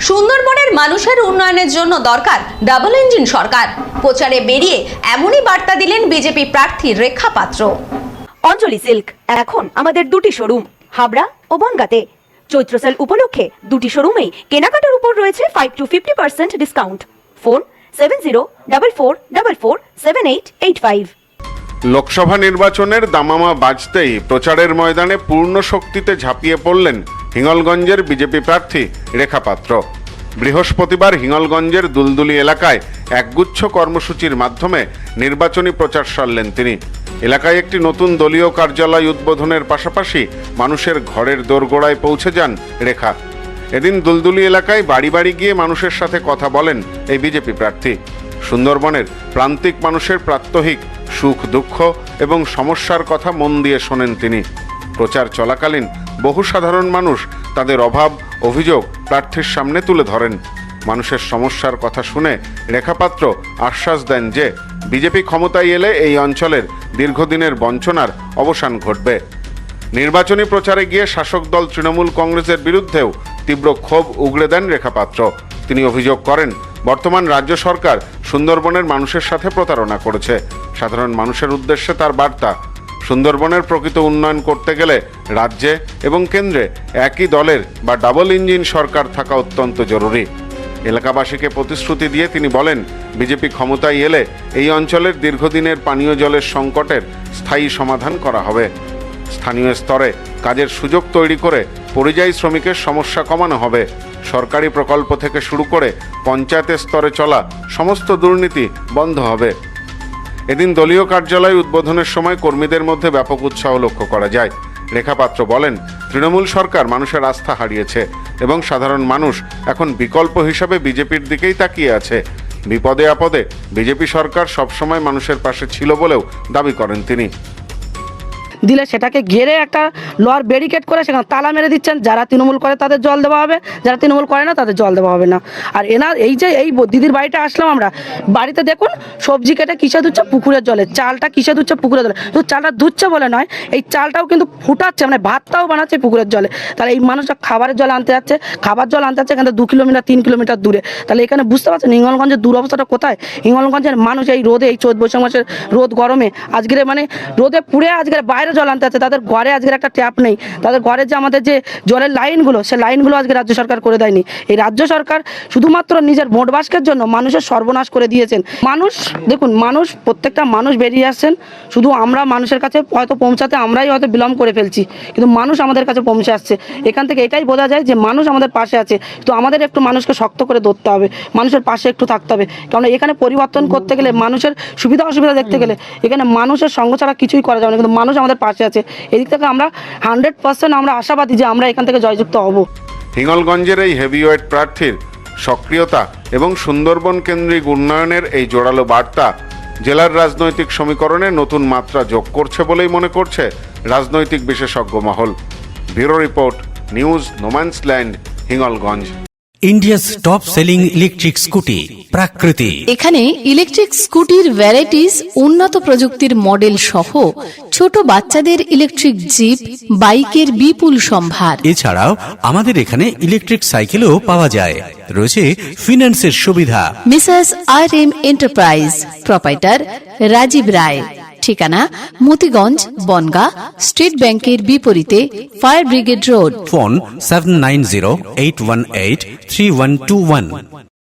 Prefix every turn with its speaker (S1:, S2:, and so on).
S1: সুন্দরবনের মানুষের উন্নয়নের জন্য দরকার ডাবল ইঞ্জিন সরকার। প্রচারে বেরিয়ে এমনই বার্তা দিলেন বিজেপি প্রার্থী রেখা পাত্র।
S2: অঞ্জলি সিল্ক এখন আমাদের দুটি শোরুম হাবড়া ও বনগাঁতে। চৈত্র সেল উপলক্ষে দুটি শোরুমেই কেনাকাটার উপর রয়েছে 5 to 50% ডিসকাউন্ট। ফোন 7044447885।
S3: লোকসভা নির্বাচনের দামামা বাজতেই প্রচারের ময়দানে পূর্ণ শক্তিতে ঝাঁপিয়ে পড়লেন হিঙ্গলগঞ্জের বিজেপি প্রার্থী রেখা পাত্র। বৃহস্পতিবার হিঙ্গলগঞ্জের দুলদুলি এলাকায় একগুচ্ছ কর্মসূচির মাধ্যমে নির্বাচনী প্রচার সারলেন তিনি। এলাকায় একটি নতুন দলীয় কার্যালয় উদ্বোধনের পাশাপাশি মানুষের ঘরের দোরগোড়ায় পৌঁছে যান রেখা। এদিন দুলদুলি এলাকায় বাড়ি বাড়ি গিয়ে মানুষের সাথে কথা বলেন এই বিজেপি প্রার্থী। সুন্দরবনের প্রান্তিক মানুষের প্রাত্যহিক সুখ দুঃখ এবং সমস্যার কথা মন দিয়ে শোনেন তিনি। প্রচার চলাকালীন বহু সাধারণ মানুষ তাদের অভাব অভিযোগ প্রার্থীর সামনে তুলে ধরেন। মানুষের সমস্যার কথা শুনে রেখা পাত্র আশ্বাস দেন যে বিজেপি ক্ষমতায় এলে এই অঞ্চলের দীর্ঘদিনের বঞ্চনার অবসান ঘটবে। নির্বাচনী প্রচারে গিয়ে শাসক দল তৃণমূল কংগ্রেসের বিরুদ্ধেও তীব্র ক্ষোভ উগরে দেন রেখা পাত্র। তিনি অভিযোগ করেন বর্তমান রাজ্য সরকার সুন্দরবনের মানুষের সাথে প্রতারণা করেছে। সাধারণ মানুষের উদ্দেশ্যে তার বার্তা, সুন্দরবনের প্রকৃত উন্নয়ন করতে গেলে রাজ্যে এবং কেন্দ্রে একই দলের বা ডাবল ইঞ্জিন সরকার থাকা অত্যন্ত জরুরি। এলাকাবাসীকে প্রতিশ্রুতি দিয়ে তিনি বলেন বিজেপি ক্ষমতায় এলে এই অঞ্চলের দীর্ঘদিনের পানীয় জলের সংকটের স্থায়ী সমাধান করা হবে। স্থানীয় স্তরে কাজের সুযোগ তৈরি করে পরিযায়ী শ্রমিকের সমস্যা কমানো হবে। সরকারি প্রকল্প থেকে শুরু করে পঞ্চায়েতের স্তরে চলা সমস্ত দুর্নীতি বন্ধ হবে। এদিন দলীয় কার্যালয় উদ্বোধনের সময় কর্মীদের মধ্যে ব্যাপক উৎসাহ লক্ষ্য করা যায়। রেখা পাত্র বলেন তৃণমূল সরকার মানুষের আস্থা হারিয়েছে এবং সাধারণ মানুষ এখন বিকল্প হিসাবে বিজেপির দিকেই তাকিয়ে আছে। বিপদে আপদে বিজেপি সরকার সবসময় মানুষের পাশে ছিল বলেও দাবি করেন তিনি।
S4: দিলে সেটাকে ঘেরে একটা লোহার ব্যারিকেড করে সেখানে তালা মেরে দিচ্ছেন। যারা তৃণমূল করে তাদের জল দেওয়া হবে, যারা তৃণমূল করে না তাদের জল দেওয়া হবে না। আর এনার এই যে এই দিদির বাড়িটা আসলাম আমরা, বাড়িতে দেখুন সবজি কেটে কিসে ধুচ্ছে পুকুরের জলে, চালটা কিসে ধুচ্ছে পুকুরের জলে। তো চালটা ধুচ্ছে বলে নয়, এই চালটাও কিন্তু ফুটাচ্ছে, মানে ভাতটাও বানাচ্ছে পুকুরের জলে। তাহলে এই মানুষটা খাবারের জল আনতে যাচ্ছে, খাবার জল আনতে যাচ্ছে এখানে 2 কিলোমিটার 3 কিলোমিটার দূরে। তাহলে এখানে বুঝতে পারছেন হিঙ্গলগঞ্জের দুরবস্থাটা কোথায়। হিঙ্গলগঞ্জের মানুষ এই রোদে, এই চৈত বৈশাখ মাসের রোদ গরমে আজকের মানে রোদে পুড়ে আজকের বাইরে জল আনতে আছে। তাদের ঘরে আজকের একটা ট্যাপ নেই, তাদের ঘরে যে আমাদের যে জলের লাইনগুলো, সেই লাইনগুলো আজকে রাজ্য সরকার করে দেয়নি। এই রাজ্য সরকার শুধুমাত্র নিজের ভোট বাস্কের জন্য মানুষের সর্বনাশ করে দিয়েছেন। মানুষ দেখুন, মানুষ প্রত্যেকটা মানুষ বেরিয়ে আসছেন, শুধু আমরা মানুষের কাছে হয়তো পৌঁছাতে আমরাই হয়তো বিলম্ব করে ফেলছি, কিন্তু মানুষ আমাদের কাছে পৌঁছে আসছে। এখান থেকে এটাই বোঝা যায় যে মানুষ আমাদের পাশে আছে। তো আমাদের একটু মানুষকে শক্ত করে ধরতে হবে, মানুষের পাশে একটু থাকতে হবে। কারণ এখানে পরিবর্তন করতে গেলে, মানুষের সুবিধা অসুবিধা দেখতে গেলে এখানে মানুষের সঙ্গ ছাড়া কিছুই করা যাবে না। কিন্তু মানুষ আমাদের পাশে আছে, এদিক থেকে আমরা 100% আমরা আশাবাদী যে আমরা এখান থেকে জয়যুক্ত হব।
S3: হিঙ্গলগঞ্জের এই হেভিওয়েট প্রার্থীর সক্রিয়তা এবং সুন্দরবন কেন্দ্রিক উন্নয়নের এই জোরালো বার্তা জেলার রাজনৈতিক সমীকরণে নতুন মাত্রা যোগ করছে বলেই মনে করছে রাজনৈতিক বিশেষজ্ঞ মহল। Bureau report, news no man's land, Hingalganj.
S5: India's top selling electric scooty Prakriti.
S6: এখানে ইলেকট্রিক স্কুটির ভ্যারাইটিস, উন্নত প্রযুক্তির মডেল সহ ছোট বাচ্চাদের ইলেকট্রিক জিপ, বাইকের বিপুল সম্ভার।
S5: এছাড়াও আমাদের এখানে ইলেকট্রিক সাইকেলও পাওয়া যায়। রয়েছে ফিন্যান্সের সুবিধা।
S6: Mrs RM enterprise, proprietor Rajib Roy. ঠিকানা মতিগঞ্জ, বনগাঁ, স্টেট ব্যাংকের বিপরীতে, ফায়ার ব্রিগেড রোড।
S5: ফোন 7908183121।